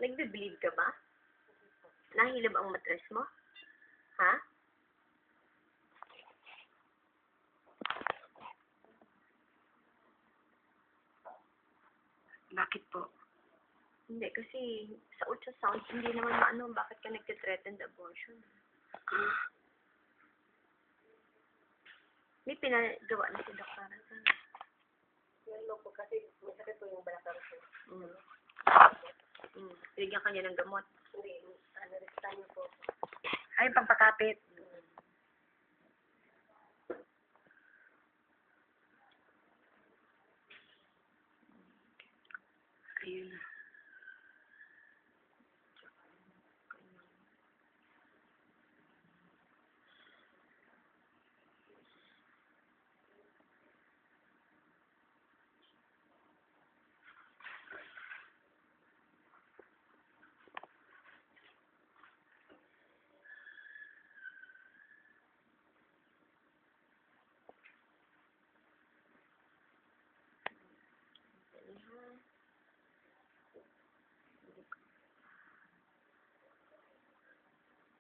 Nagbe-bleed ka ba? Nahilab ang matres mo? Ha? Bakit po? Hindi, kasi sa ultrasound, hindi naman maano bakit ka nagte-threatened abortion. May pinagawa na si Dr. Sa. Yan po kasi masakit po yung balakang ko. Bigyan ka niya ng gamot. Hindi, restan niyo po. Ay, pampakapit. Ayun na.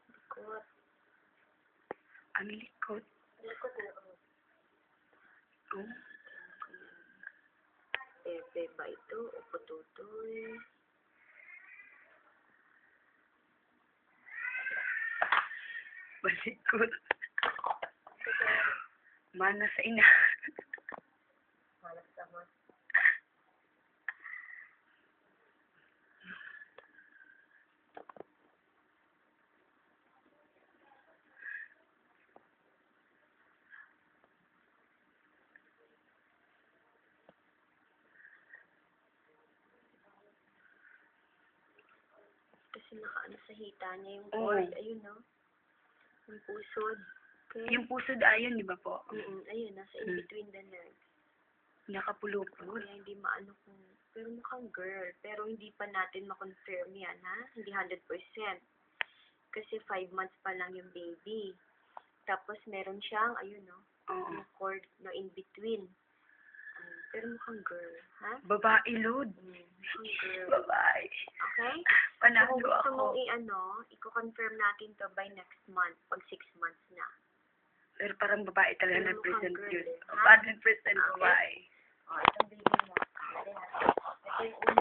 Likod. Ang likod. Likod na ako. Oh. Pepe ba ito o pututoy? Balikod. Mana sa ina. Malas naman. Kasi nakaano sa hita niya yung cord. Ayun, no? Yung pusod. Okay? Yung puso ayon, di ba po? Ayun, nasa in between the legs. Nakapulupot. Kaya hindi maano kung... Pero mukhang girl. Pero hindi pa natin makonfirm yan, ha? Hindi 100%. Kasi 5 months pa lang yung baby. Tapos meron siyang, ayun, no? Oo. Yung cord na in between. Pero mukhang girl, ha? Babae, Lord. Mukhang girl. Babae. Okay? Panalo So, kung gusto ako. mong i-confirm natin to by next month, pag 6 months na. Pero parang babae talaga, Pero 100% mukhang girl yun. eh, ha? 100% babae. Itong baby mo. Ito yung una.